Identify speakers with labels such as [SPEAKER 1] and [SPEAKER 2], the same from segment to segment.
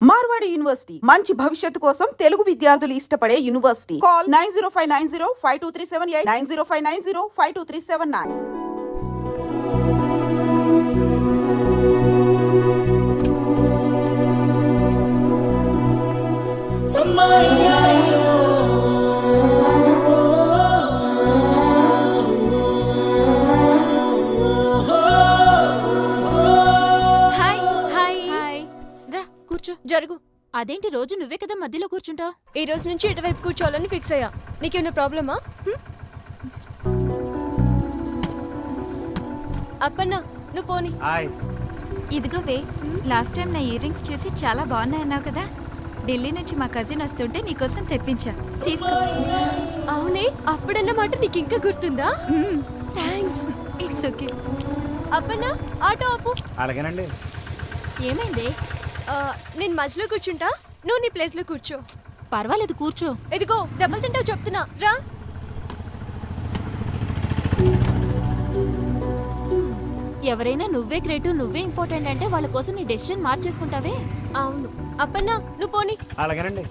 [SPEAKER 1] Marwadi university మంచి భవిష్యత్తు కోసం తెలుగు విద్యార్థులు ఇష్టపడే యూనివర్సిటీ. కాల్ 9059052378 9059052379.
[SPEAKER 2] జరుగు. అదేంటి రోజు నువ్వే కదా మధ్యలో కూర్చుంటావు?
[SPEAKER 3] ఈ రోజు నుంచి ఇటువైపు కూర్చోవాలని ఫిక్స్ అయ్యా. నీకేమైనా ప్రాబ్లమా? అప్పన్నా నువ్వు పోనీ.
[SPEAKER 4] ఇదిగోవే, లాస్ట్ టైం నా ఇయర్ రింగ్స్ చూసి చాలా బాగున్నాయన్నావు కదా, ఢిల్లీ నుంచి మా కజిన్ వస్తుంటే నీకోసం తెప్పించా. తీసుకో.
[SPEAKER 3] అవునే, అప్పుడన్నమాట నీకు ఇంకా గుర్తుందా? థ్యాంక్స్.
[SPEAKER 4] It's okay.
[SPEAKER 3] అప్పన్నా ఆటో ఆపు.
[SPEAKER 5] అలాగేనండి.
[SPEAKER 2] ఏమైంది?
[SPEAKER 3] నేను మధ్యలో కూర్చుంటా, నువ్వు నీ ప్లేస్లో కూర్చో.
[SPEAKER 2] పర్వాలేదు, కూర్చో.
[SPEAKER 3] ఎదిగో దెబ్బలు తింటావు చెప్తున్నా, రా.
[SPEAKER 2] ఎవరైనా నువ్వే గ్రేట్, నువ్వే ఇంపార్టెంట్ అంటే వాళ్ళ కోసం నీ డెసిషన్ మార్చేసుకుంటావే.
[SPEAKER 3] అవును. అప్పన్నా నువ్వు పోనీ.
[SPEAKER 5] అలాగేనండి.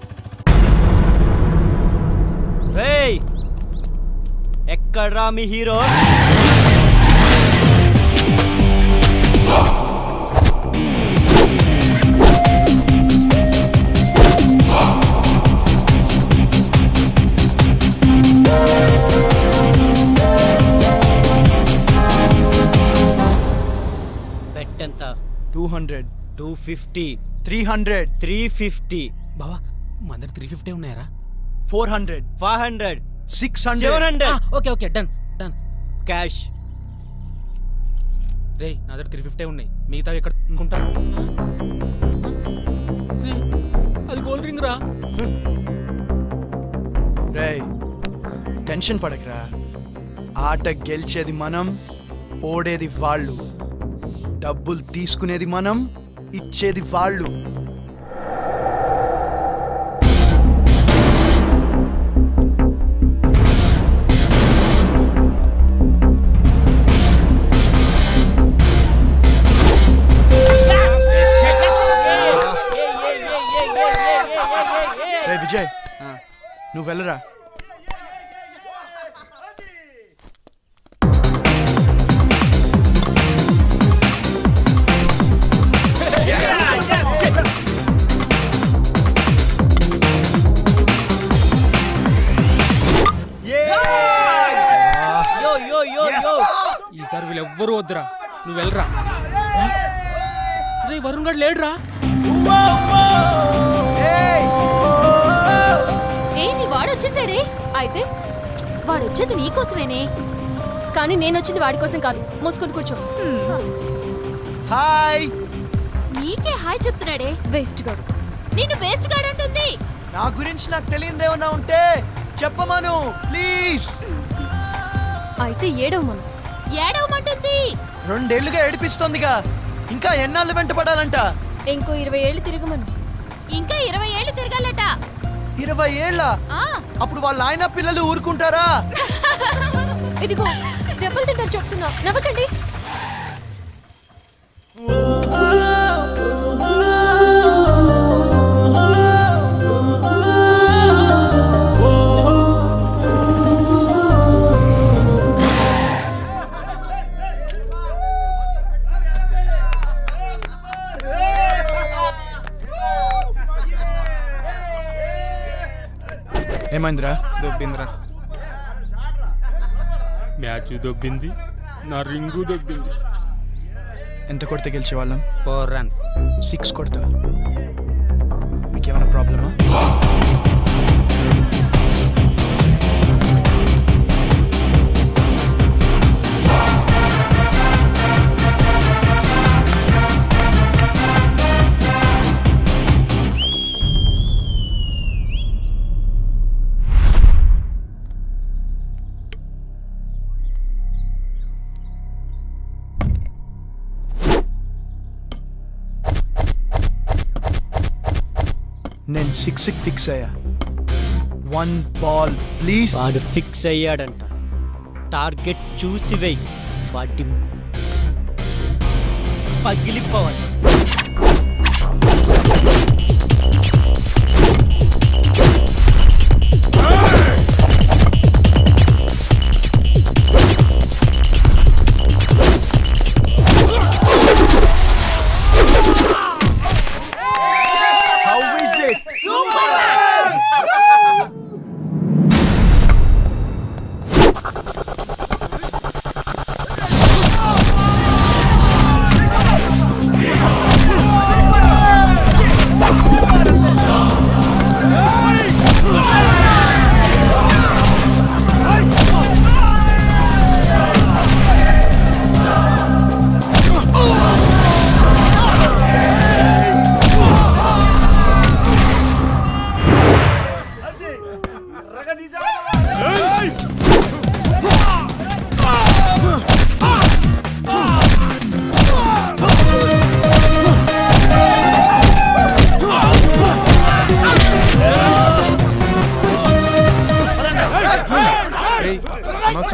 [SPEAKER 5] ఎక్కడ్రా మీ హీరో? ఎంత? 200, 250, 300, 350.
[SPEAKER 6] బావా మా దగ్గర 350 ఉన్నాయరా?
[SPEAKER 5] 400, 500, 600, 700.
[SPEAKER 6] Okay okay, done done.
[SPEAKER 5] Cash
[SPEAKER 6] రే, నా దగ్గర 350 ఉన్నాయి, మిగతా ఎక్కడ కొంటారు? అది గోల్డ్ రింగ్ రా.
[SPEAKER 7] రే టెన్షన్ పడకరా, ఆట గెలిచేది మనం, ఓడేది వాళ్ళు. డబ్బులు తీసుకునేది మనం, ఇచ్చేది వాళ్ళు. రే విజయ్, నువ్వు వెళ్ళరా.
[SPEAKER 6] ఈసారి వీళ్ళు ఎవ్వరు వద్దురా, నువ్వు వెళ్ళరా. రే వరుణ్ గడ్ లేడురా.
[SPEAKER 3] వాడు వచ్చేసాడే. అయితే వాడు వచ్చేది నీకోసమేనే, కానీ నేను వచ్చింది వాడి కోసం కాదు. మూసుకొని కూర్చో.
[SPEAKER 7] హాయ్.
[SPEAKER 2] నీకే హాయ్ చెప్తున్నాడే వేస్ట్ గాడు. నేను వేస్ట్ గాడు అంటుంది.
[SPEAKER 7] నా గురించి నాకు తెలియదేమన్నా ఉంటే చెప్పమను ప్లీజ్.
[SPEAKER 3] అయితే ఏడవమను.
[SPEAKER 2] ఏడవమంటుంది.
[SPEAKER 7] 2 ఏళ్లుగా ఏడిపిస్తోందిగా, ఇంకా ఎన్నాళ్ళు వెంటపడాలంట?
[SPEAKER 3] ఇంకో 20 ఏళ్ళు తిరగమను.
[SPEAKER 2] ఇంకా 20 ఏళ్ళు తిరగాలట.
[SPEAKER 7] 20 ఏళ్ళ? అప్పుడు వాళ్ళ ఆయన పిల్లలు ఊరుకుంటారా?
[SPEAKER 3] ఇదిగో దెబ్బలు తింటారు చెప్తున్నా, నవ్వకండి.
[SPEAKER 7] ఏమైందిరా?
[SPEAKER 6] దొబ్బిందిరా. మ్యాచ్ దొబ్బింది, నా రింగు దొబ్బింది.
[SPEAKER 7] ఎంత కొడితే గెలిచేవాళ్ళం?
[SPEAKER 6] 4 runs.
[SPEAKER 7] 6 కొడతా. మీకేమైనా ప్రాబ్లమా? నేను 6 ఫిక్స్ అయ్యా. 1 ball ప్లీజ్.
[SPEAKER 5] వాడు ఫిక్స్ అయ్యాడంట. టార్గెట్ చూసి వెయ్యి, వాటి పగిలిపోవాలి.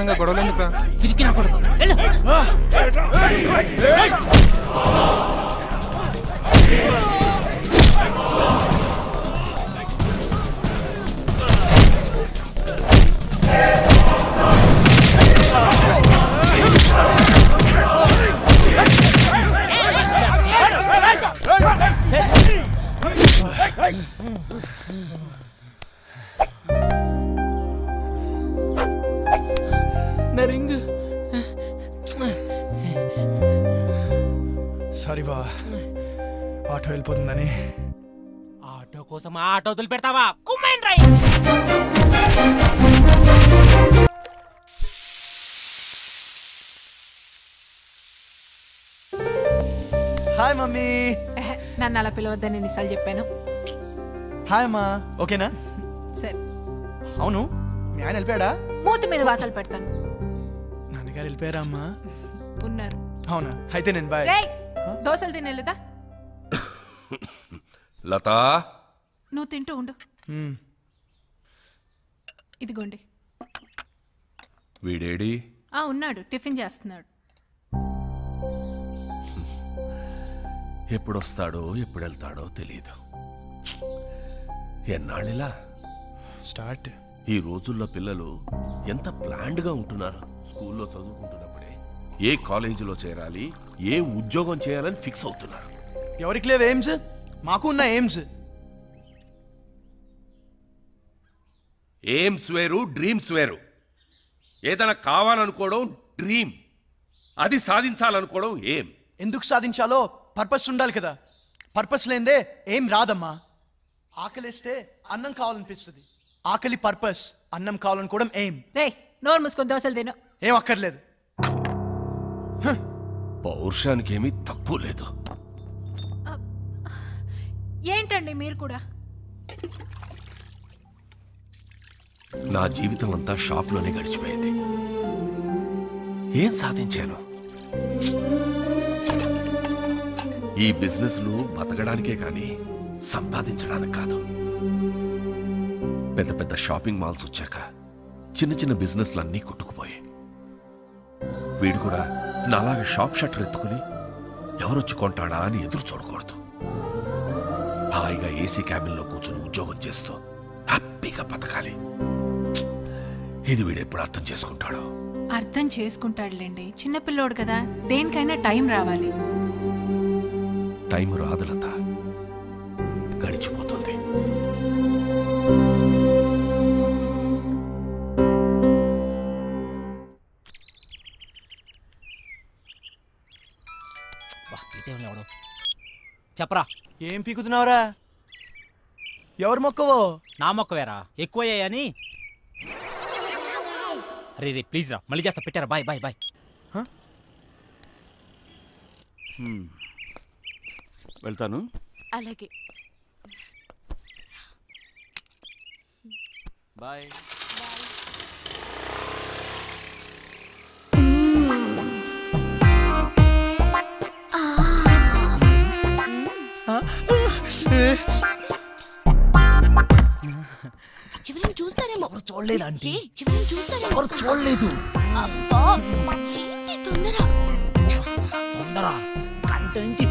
[SPEAKER 6] అనవసరంగా గొడవలు ఎందుకురా?
[SPEAKER 5] పిరికి నా కొడుకు వెళ్ళు. నా రింగ్.
[SPEAKER 7] సారీ బా, ఆటో వెళ్ళిపోతుందని.
[SPEAKER 5] ఆటో కోసం ఆటో వదిలి పెడతావా? కుమ్మేన్ రై.
[SPEAKER 7] Hi mummy.
[SPEAKER 8] నన్ను అలా పిలవద్దని ఎన్నిసార్లు చెప్పాను.
[SPEAKER 7] హాయ్ అమ్మా. ఓకేనా?
[SPEAKER 8] సరే,
[SPEAKER 7] అవును, మీ ఆయన వెళ్ళిపోయాడా?
[SPEAKER 8] మూతి మీద వాతలు పెడతాను.
[SPEAKER 7] నాన్నగారు వెళ్ళిపోయారా అమ్మా?
[SPEAKER 8] ఉన్నారు.
[SPEAKER 7] అవునా, అయితే నేను బాయ్.
[SPEAKER 8] రేయ్, దోశలు తినేలేదా?
[SPEAKER 9] లతా,
[SPEAKER 8] నువ్వు తింటూ ఉండు. ఇదిగోండి.
[SPEAKER 9] వీడేడి?
[SPEAKER 8] ఉన్నాడు, టిఫిన్ చేస్తున్నాడు.
[SPEAKER 9] ఎప్పుడొస్తాడో ఎప్పుడు వెళ్తాడో తెలియదు. ఎన్నాళ్ళిలా
[SPEAKER 7] స్టార్ట్.
[SPEAKER 9] ఈ రోజుల్లో పిల్లలు ఎంత ప్లాన్డ్గా ఉంటున్నారు. స్కూల్లో చదువుకుంటున్నప్పుడే ఏ కాలేజీలో చేరాలి, ఏ ఉద్యోగం చేయాలని ఫిక్స్ అవుతున్నారు.
[SPEAKER 7] ఎవరికి లేవు ఎయిమ్స్? మాకు ఉన్న ఎయిమ్స్.
[SPEAKER 9] ఎయిమ్స్ వేరు, డ్రీమ్స్ వేరు. ఏదైనా కావాలనుకోవడం డ్రీమ్, అది సాధించాలనుకోవడం ఏం.
[SPEAKER 7] ఎందుకు సాధించాలో పర్పస్ ఉండాలి కదా. పర్పస్ లేదే ఏం రాదమ్మా. ఆకలిస్తే అన్నం కావాలనిపిస్తుంది. ఆకలి పర్పస్, అన్నం కావాలనుకోవడం ఏం.
[SPEAKER 8] రేయ్, నోరు మూసుకొని దోశలు తిను.
[SPEAKER 7] ఏం అక్కర్లేదు.
[SPEAKER 9] పౌరుషానికి ఏమీ తక్కువ లేదు.
[SPEAKER 8] ఏంటండి మీరు కూడా?
[SPEAKER 9] నా జీవితం అంతా షాప్లోనే గడిచిపోయింది. ఏం సాధించాను? ఈ బిజినెస్లు బతకడానికే కానీ సంపాదించడానికి కాదు. పెద్ద పెద్ద షాపింగ్ మాల్స్ వచ్చాక చిన్న చిన్న బిజినెస్లు అన్నీ కొట్టుకుపోయాయి. వీడు కూడా నాలాగా షాప్ షట్టర్ ఎత్తుకుని ఎవరొచ్చి కొంటాడా అని ఎదురు చూడకూడదు. హాయిగా ఏసీ క్యాబిన్లో కూర్చుని ఉద్యోగం చేస్తూ హ్యాపీగా బతకాలి. ఇది వీడు ఎప్పుడు అర్థం చేసుకుంటాడో.
[SPEAKER 8] అర్థం చేసుకుంటాడులేండి, చిన్నపిల్లోడు కదా. దేనికైనా టైం రావాలి.
[SPEAKER 9] టైం రాదు లత, గడిచిపోతుంది.
[SPEAKER 5] చెప్పరా,
[SPEAKER 7] ఏం పీకుతున్నావురా? ఎవరు మొక్కవో?
[SPEAKER 5] నా మొక్కవేరా, ఎక్కువయ్యాయని. అరే రే ప్లీజ్ రా, మళ్ళీ చేస్తా. పెట్టారా? Bye bye bye.
[SPEAKER 9] వెళ్తాను.
[SPEAKER 3] అలాగే.
[SPEAKER 9] బాయ్.
[SPEAKER 3] ఎవరైనా చూస్తారేమో.
[SPEAKER 7] చూడలేదు ఆంటీ.
[SPEAKER 3] ఎవరైనా చూస్తారేమో.
[SPEAKER 7] చూడలేదు.
[SPEAKER 3] అబ్బా, ఏంటి తొందర?
[SPEAKER 5] తొందర కంట నుంచి.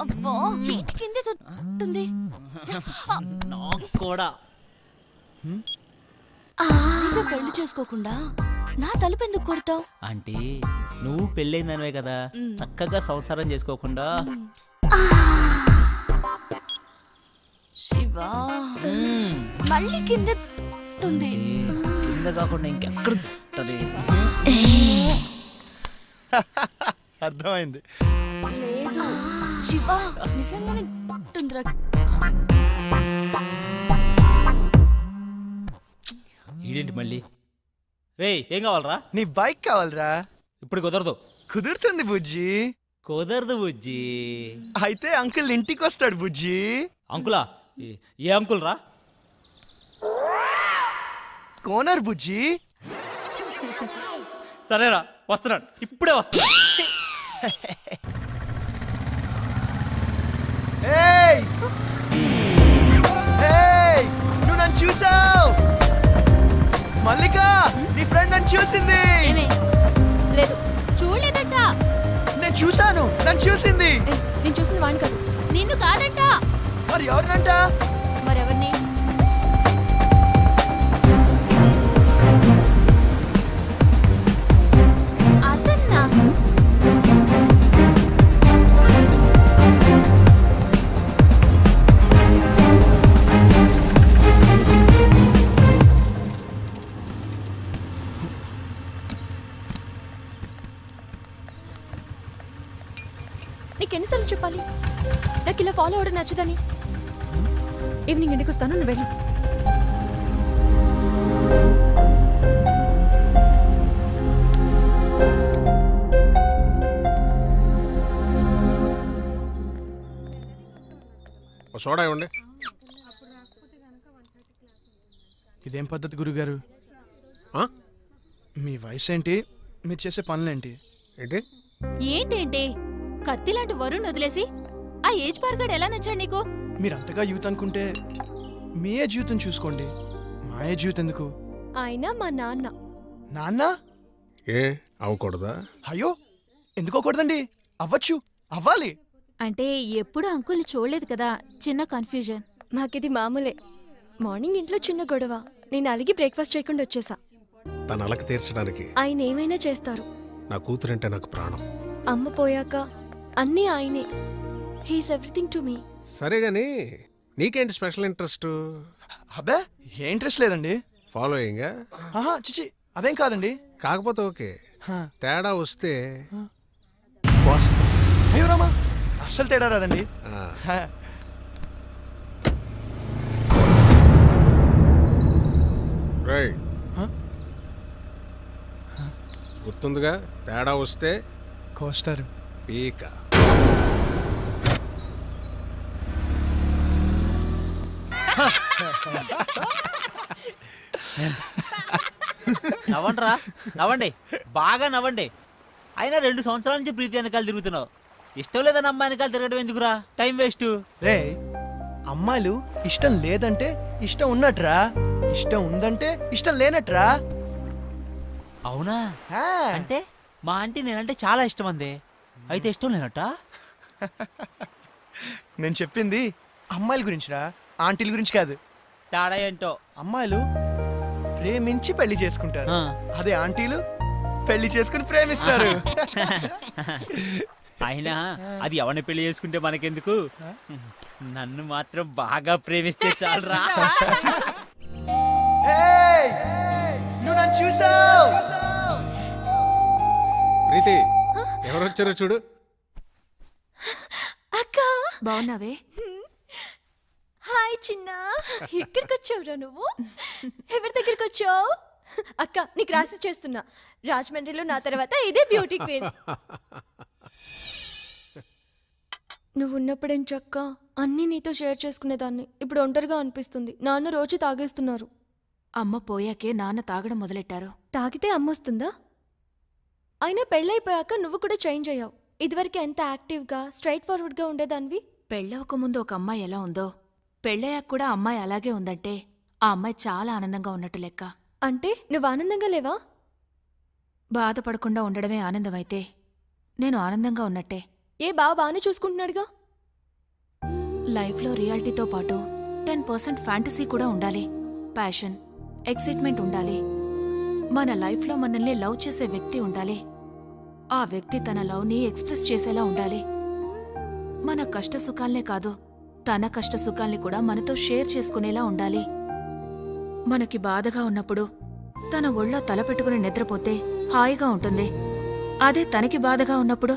[SPEAKER 3] అబ్బా, ఏంటి కింద తొట్టుంది?
[SPEAKER 5] నాకు కూడా.
[SPEAKER 3] నువ్వు పెళ్లి చేసుకోకుండా నా తలుపు ఎందుకు కొడతావు?
[SPEAKER 5] అంటే నువ్వు పెళ్ళైందనివే కదా, చక్కగా సంసారం చేసుకోకుండా.
[SPEAKER 3] శివా, మళ్ళీ కింద ఉంది.
[SPEAKER 5] కింద కాకుండా ఇంకెక్కడ ఉంటది?
[SPEAKER 7] అర్థమైంది.
[SPEAKER 3] లేదు శివా, నిజంగానే ఉంటుందిరా.
[SPEAKER 5] ఈడేంటి మళ్ళీ? రే, ఏం కావాలరా?
[SPEAKER 7] నీ బైక్ కావాలరా?
[SPEAKER 5] ఇప్పుడు కుదరదు.
[SPEAKER 7] కుదురుతుంది బుజ్జి.
[SPEAKER 5] కుదరదు బుజ్జి.
[SPEAKER 7] అయితే అంకుల్ ఇంటికి వస్తాడు బుజ్జి.
[SPEAKER 5] అంకులా? ఏ అంకుల్ రా?
[SPEAKER 7] కోనర్ బుజ్జి.
[SPEAKER 5] సరేరా, వస్తున్నాడు, ఇప్పుడే వస్తున్నాడు.
[SPEAKER 7] ఏయ్! ఏయ్! నువ్వు నన్ను చూసావు. మల్లిక నీ ఫ్రెండ్ నన్ను చూసింది.
[SPEAKER 3] లేదు చూడలేదంట.
[SPEAKER 7] నేను చూశాను, నన్ను చూసింది.
[SPEAKER 3] నేను చూసింది వాడిని కాదు,
[SPEAKER 2] నిన్ను కాదంట.
[SPEAKER 7] మరి ఎవరినంట?
[SPEAKER 3] మరెవరిని?
[SPEAKER 2] అతన్నా?
[SPEAKER 3] నీకెన్నిసార్లు చెప్పాలి నాకు ఇలా ఫాలో అవడం నచ్చదని? ఈవినింగ్ ఇంటికి వస్తాను, నువ్వు వెళ్ళు.
[SPEAKER 10] సోడా ఇవ్వండి.
[SPEAKER 7] ఇదేం పద్ధతి గురుగారు? మీ వయసు ఏంటి, మీరు చేసే పనులేంటి?
[SPEAKER 10] ఏంటి
[SPEAKER 2] ఏంటేంటి కత్తి లాంటి వరుణ్ వదిలేసి ఆ ఏజ్ పార్గాడు ఎలా నచ్చాడు నీకు?
[SPEAKER 7] మీరు అంతగా యూత్ అనుకుంటే మీ ఏజ్ యూత్ చూసుకోండి, మా ఏజ్ యూత్ ఎందుకు?
[SPEAKER 3] ఆయన మా నాన్న.
[SPEAKER 7] నాన్న?
[SPEAKER 10] ఏ అవ్వకూడదా?
[SPEAKER 7] అయ్యో ఎందుకోకూడదండి, అవ్వచ్చు, అవ్వాలి.
[SPEAKER 2] అంటే ఎప్పుడు అంకుల్ని చూడలేదు కదా, చిన్న కన్ఫ్యూజన్.
[SPEAKER 3] మాకిది మామూలే. మార్నింగ్ ఇంట్లో చిన్న గొడవ, నేను అలిగి బ్రేక్ఫాస్ట్ చేయకుండా వచ్చేసా.
[SPEAKER 10] తన అలక తీర్చడానికి
[SPEAKER 3] ఆయన ఏమైనా చేస్తారు.
[SPEAKER 10] నా కూతురంటే నాకు ప్రాణం.
[SPEAKER 3] అమ్మ పోయాక అన్నీ ఆయనే. He's everything to me.
[SPEAKER 10] సరే గాని నీకేంటి స్పెషల్ ఇంట్రెస్ట్?
[SPEAKER 7] అబ్బే ఏ ఇంట్రెస్ట్ లేదండి.
[SPEAKER 10] ఫాలోయింగ్?
[SPEAKER 7] చిచి అదేం కాదండి.
[SPEAKER 10] కాకపోతే ఓకే, తేడా వస్తే
[SPEAKER 7] అయ్యో రామా, అస్సలు తేడా రాదండి.
[SPEAKER 10] గుర్తుందిగా, తేడా వస్తే
[SPEAKER 7] కోస్తారు
[SPEAKER 10] పీక.
[SPEAKER 11] నవ్వండిరా, నవ్వండి, బాగా నవ్వండి. అయినా 2 సంవత్సరాల నుంచి ప్రీతి వెనకాల తిరుగుతున్నావు. ఇష్టం లేదని అమ్మాయి వెనకాల తిరగడం ఎందుకురా? Time waste.
[SPEAKER 7] రే, అమ్మాయిలు ఇష్టం లేదంటే ఇష్టం ఉన్నట్రా, ఇష్టం ఉందంటే ఇష్టం లేనట్రా.
[SPEAKER 11] అవునా? అంటే మా ఆంటీ నేనంటే చాలా ఇష్టం అంది, అయితే ఇష్టం లేనట్ట?
[SPEAKER 7] నేను చెప్పింది అమ్మాయిల గురించిరా, ఆంటీల గురించి కాదు.
[SPEAKER 11] తేడా ఏంటో?
[SPEAKER 7] అమ్మాయిలు ప్రేమించి పెళ్లి చేసుకుంటారు, అదే ఆంటీలు పెళ్లి చేసుకుని ప్రేమిస్తారు.
[SPEAKER 11] అయినా అది ఎవరిని పెళ్లి చేసుకుంటే మనకెందుకు, నన్ను మాత్రం బాగా ప్రేమిస్తే చాలరా.
[SPEAKER 7] నువ్వు నన్ను చూసావు.
[SPEAKER 10] ప్రీతి, ఎవరు వచ్చారో చూడు.
[SPEAKER 3] అక్క బాగున్నావే? హాయ్ చిన్న, ఎక్కడికి వచ్చావురా నువ్వు? ఎవరి దగ్గరికి వచ్చావు? అక్క నీకు రాసి చేస్తున్నా, రాజమండ్రిలో నా తర్వాత ఇదే బ్యూటీ క్వీన్. నువ్వు ఉన్నప్పుడేం చక్క అన్నీ నీతో షేర్ చేసుకునేదాన్ని, ఇప్పుడు ఒంటరిగా అనిపిస్తుంది. నాన్న రోజు తాగేస్తున్నారు.
[SPEAKER 8] అమ్మ పోయాకే నాన్న తాగడం మొదలెట్టారు.
[SPEAKER 3] తాగితే అమ్మొస్తుందా? అయినా పెళ్ళైపోయాక నువ్వు కూడా చేంజ్ అయ్యావు. ఇదివరకు ఎంత యాక్టివ్గా స్ట్రైట్ ఫార్వర్డ్గా ఉండేదానివి.
[SPEAKER 8] పెళ్ళవక ముందు ఒక అమ్మాయి ఎలా ఉందో, పెళ్ళయ్యాక కూడా అమ్మాయి అలాగే ఉందంటే ఆ అమ్మాయి చాలా ఆనందంగా ఉన్నట్టు లెక్క.
[SPEAKER 3] అంటే నువ్వు ఆనందంగా లేవా?
[SPEAKER 8] బాధపడకుండా ఉండడమే ఆనందమైతే నేను ఆనందంగా ఉన్నట్టే.
[SPEAKER 3] ఏ బాగానే చూసుకుంటున్నాడుగా.
[SPEAKER 8] లైఫ్లో రియాలిటీతో పాటు 10% ఫ్యాంటసీ కూడా ఉండాలి. ప్యాషన్, ఎక్సైట్మెంట్ ఉండాలి. మన లైఫ్లో మనల్ని లవ్ చేసే వ్యక్తి ఉండాలి. ఆ వ్యక్తి తన లవ్ని ఎక్స్ప్రెస్ చేసేలా ఉండాలి. మన కష్ట సుఖాల్నే కాదు, తన కష్ట సుఖాల్ని కూడా మనతో షేర్ చేసుకునేలా ఉండాలి. మనకి బాధగా ఉన్నప్పుడు తన ఒళ్ళో తలపెట్టుకుని నిద్రపోతే హాయిగా ఉంటుంది. అదే తనకి బాధగా ఉన్నప్పుడు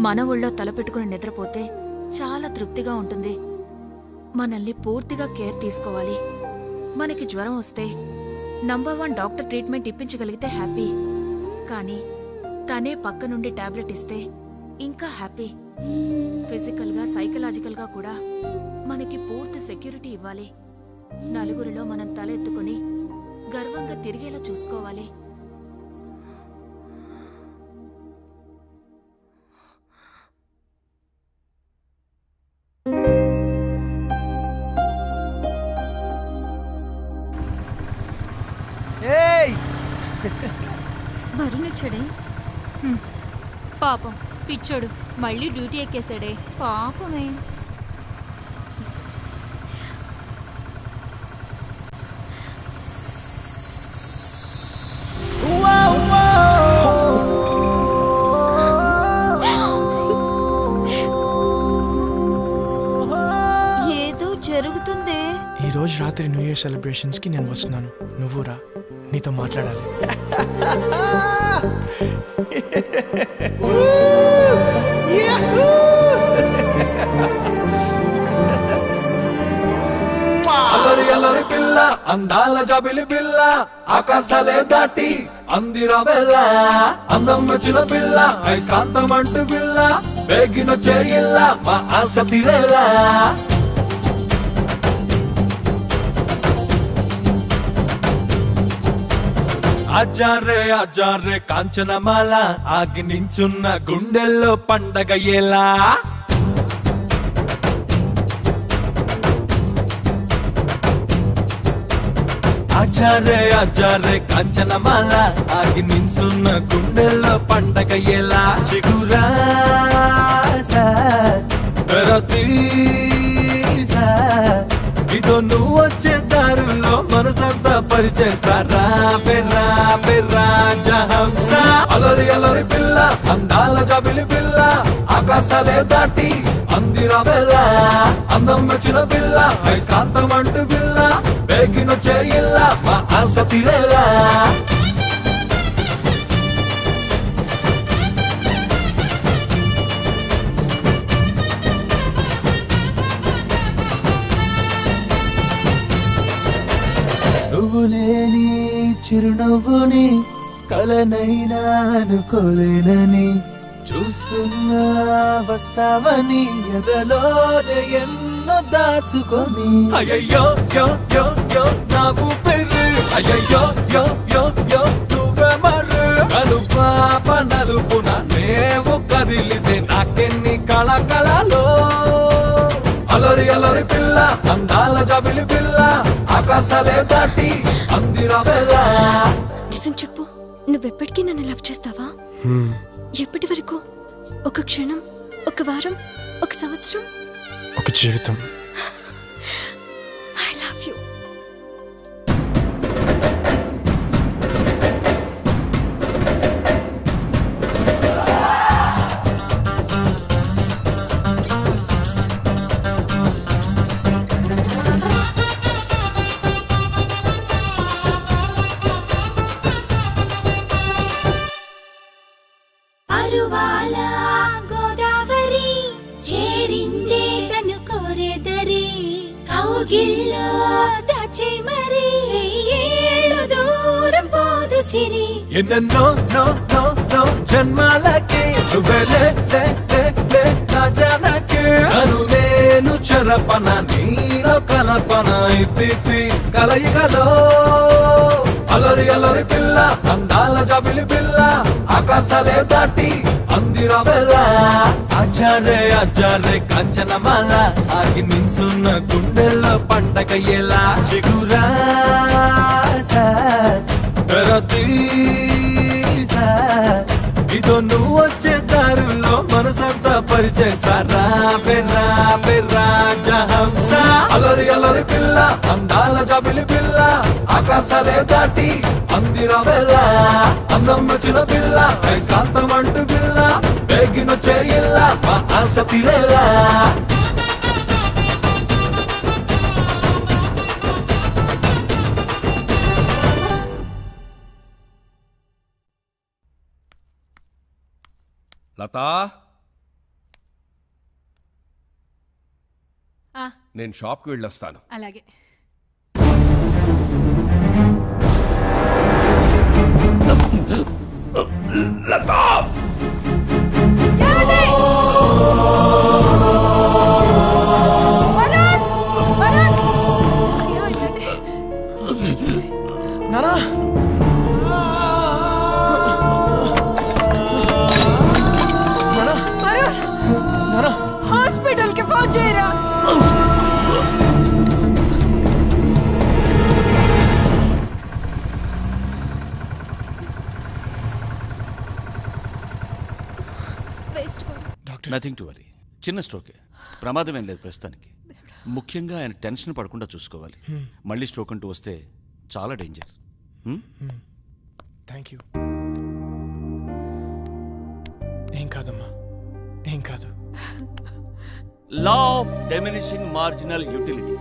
[SPEAKER 8] మన ఒళ్ళో తలపెట్టుకుని నిద్రపోతే చాలా తృప్తిగా ఉంటుంది. మనల్ని పూర్తిగా కేర్ తీసుకోవాలి. మనకి జ్వరం వస్తే నంబర్ 1 డాక్టర్ ట్రీట్మెంట్ ఇప్పించగలిగితే హ్యాపీ. కానీ తనే పక్క నుండి టాబ్లెట్ ఇస్తే ఇంకా హ్యాపీ. ఫిజికల్గా సైకలాజికల్గా కూడా మనకి పూర్తి సెక్యూరిటీ ఇవ్వాలి. నలుగురిలో మనం తల ఎత్తుకుని గర్వంగా తిరిగేలా చూసుకోవాలి.
[SPEAKER 7] ఏయ్
[SPEAKER 4] వరుణ్ వచ్చాడే.
[SPEAKER 2] పాపం పిచ్చోడు మళ్ళీ డ్యూటీ ఎక్కేసాడే.
[SPEAKER 4] పాపమే. ఏదో జరుగుతుందే.
[SPEAKER 7] ఈ రోజు రాత్రి న్యూ ఇయర్ సెలబ్రేషన్స్ కి నేను వస్తున్నాను. నువ్వు రా, నీతో మాట్లాడాలి.
[SPEAKER 12] అల్లరి అల్లరి పిల్ల, అందాల జాబిలి పిల్ల, ఆకాశాలే దాటి అందిరా వెళ్ళ. అందం వచ్చిన పిల్ల, ఐకాంతం అంటూ పిల్ల, వేగినొచ్చే ఇల్ల, మా ఆశ తీరేలా. ఆచారే కాంచనమాల, ఆగి నించున్న గుండెల్లో పండగ ఎలా. ఆచారే కాంచనమాల, ఆగి నించున్న గుండెల్లో పండగ ఎలా. చిగురా ఇదో నువ్వు వచ్చే దారుల్లో మనసంతా పరిచేసారా. అలరి అలరి పిల్ల, అందాల జాబిలి పిల్ల, ఆకాశాలే దాటి అందిరా వెళ్ళ. అందం వచ్చిన పిల్ల, ఐకాంతం అంటూ పిల్ల, వేగినొచ్చే ఇల్ల, మా ఆశ తీరేలా. నువ్వు లేని చిరునవ్వుని కలనైనా అనుకోలేనని, చూస్తున్నా వస్తావని ఎదలోనే ఎన్నో దాచుకొని. అయ్యయ్యో యో యో యో నా ఊపిరి, అయ్యయ్యో యో యో యో నువ్వే మరు. నలుపాప నలుపున నేవు కదిలితే నాకెన్ని కళకళలో. అలరి అలరి పిల్ల, అందాల జాబిలి పిల్ల, ఆకాశాలే దాటి అందిరా వెళ్ళ.
[SPEAKER 3] నిజం చెప్పు, నువ్వెప్పటికీ నన్ను లవ్ చేస్తావా? ఎప్పటి వరకు? ఒక క్షణం, ఒక వారం, ఒక సంవత్సరం,
[SPEAKER 7] ఒక జీవితం.
[SPEAKER 3] I love you.
[SPEAKER 13] అరువాల గోదావరి చేరిందే తను కోరెదరి, కౌగిల్లో దాచే మరి ఏళ్ళు దూరం పోదు సిరి.
[SPEAKER 12] ఎన్నెన్నో నో నో నో జన్మాలకి నువ్వెలే లే లే లే నా జానకి. నన్ను నేను చెరపన, నీలో కలపన, ఇప్పి కలయికలో. అలరి అలరి పిల్ల, అందాల జాబిలి పిల్ల, ఆకాశాలే దాటి అందిరా వెళ్ళ. ఆచారే కాంచనమాల, ఆగి నించున్న గుండెల్లో పండగ ఎలా. చిగురా ఇదో నువ్వు వచ్చే దారుల్లో మనసంతా పరిచేసారా. అలరి అలరి పిల్ల, అందాల జాబిలి పిల్ల, ఆకాశాలే దాటి అందిరా వెళ్ళ. అందం వచ్చిన పిల్ల, ఐకాంతం అంటూ పిల్ల, వేగినొచ్చే ఇల్ల, మా ఆశ తీరేలా.
[SPEAKER 9] లతా, నేను షాప్కి వెళ్ళొస్తాను.
[SPEAKER 2] అలాగే.
[SPEAKER 9] లతా,
[SPEAKER 7] నానా
[SPEAKER 4] హాస్పిటల్ కి ఫోన్ చేయరా.
[SPEAKER 14] నథింగ్ టు వరీ, చిన్న స్ట్రోకే, ప్రమాదం ఏం లేదు ప్రస్తుతానికి. ముఖ్యంగా ఆయన టెన్షన్ పడకుండా చూసుకోవాలి. మళ్ళీ స్ట్రోక్ అంటూ వస్తే చాలా డేంజర్.
[SPEAKER 7] Thank you. ఏం కాదమ్మా, ఏం కాదు.
[SPEAKER 14] Law of diminishing marginal utility,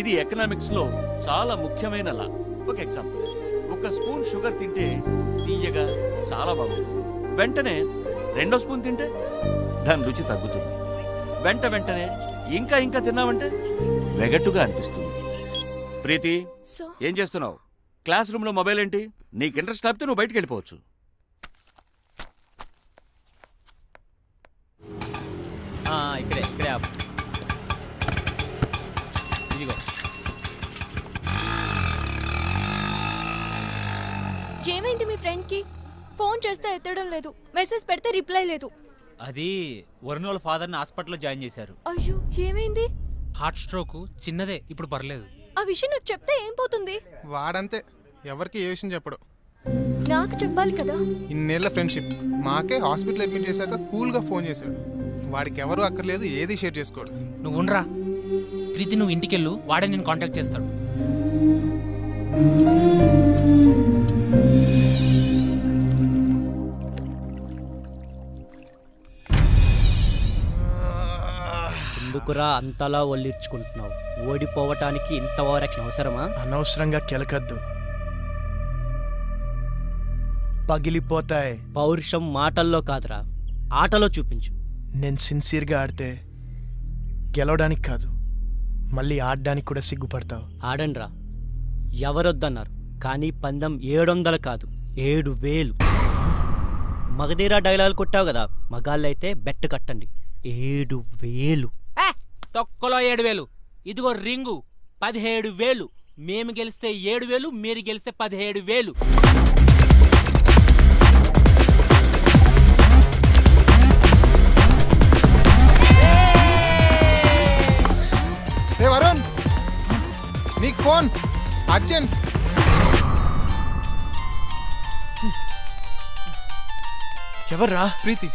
[SPEAKER 14] ఇది ఎకనామిక్స్లో చాలా ముఖ్యమైన లా. ఒక ఎగ్జాంపుల్, ఒక స్పూన్ షుగర్ తింటే తీయగా చాలా బాగుంటుంది. వెంటనే 2వ స్పూన్ తింటే దాని రుచి తగ్గుతుంది. వెంటనే ఇంకా తిన్నామంటే వెగట్టుగా అనిపిస్తుంది. ప్రీతి, ఏం చేస్తున్నావు? క్లాస్ రూమ్లో మొబైల్ ఏంటి? నీకు ఇంట్రెస్ట్ లేకపోతే నువ్వు బయటికి వెళ్ళిపోవచ్చు.
[SPEAKER 11] ఇక్కడే ఇదిగో.
[SPEAKER 3] ఏమైంది మీ ఫ్రెండ్కి? ఫోన్ చేస్తే ఎత్తడం లేదు, మెసేజ్ పెడితే రిప్లై లేదు.
[SPEAKER 11] అది వరుణ్ వాళ్ళ ఫాదర్ని హాస్పిటల్లో జాయిన్ చేశారు.
[SPEAKER 3] అయ్యో, ఏమైంది?
[SPEAKER 6] హార్ట్ స్ట్రోక్, చిన్నదే, ఇప్పుడు పర్లేదు.
[SPEAKER 3] ఆ విషయం నాకు చెప్తే ఏం పోతుంది?
[SPEAKER 15] వాడంతే, ఎవరికి ఏ విషయం చెప్పడు.
[SPEAKER 3] నాకు చెప్పాలి కదా.
[SPEAKER 15] ఇన్నేళ్ల ఫ్రెండ్షిప్, మాకే హాస్పిటల్ అడ్మిట్ చేశాక కూల్గా ఫోన్ చేశాడు. వాడికి ఎవరు అక్కర్లేదు, ఏది షేర్ చేసుకోడు.
[SPEAKER 6] నువ్వు ఉండరా ప్రీతి, నువ్వు ఇంటికెళ్ళు, వాడే నేను కాంటాక్ట్ చేస్తాడు.
[SPEAKER 5] ఎందుకురా అంతలా ఒళ్ళిర్చుకుంటున్నావు? ఓడిపోవటానికి ఇంత ఓవరాక్షన్ అవసరమా?
[SPEAKER 7] అనవసరంగా కెలకద్దు, పగిలిపోతాయి.
[SPEAKER 5] పౌరుషం మాటల్లో కాదురా, ఆటలో చూపించు.
[SPEAKER 7] నేను సిన్సియర్గా ఆడితే గెలవడానికి కాదు, మళ్ళీ ఆడడానికి కూడా సిగ్గుపడతావు.
[SPEAKER 5] ఆడండ్రా, ఎవరొద్దన్నారు, కానీ పందెం 700 కాదు 7000. మగధీరా డైలాగ్ కొట్టావు కదా, మగాళ్ళైతే బెట్ కట్టండి 7000.
[SPEAKER 6] తొక్కలో 7000. ఇదిగో రింగు 17000. మేము గెలిస్తే 7000, మీరు గెలిస్తే 17000.
[SPEAKER 15] రే వరుణ్, నీకు ఫోన్ అర్జెంట్.
[SPEAKER 7] ఎవర్రా?
[SPEAKER 15] ప్రీతి.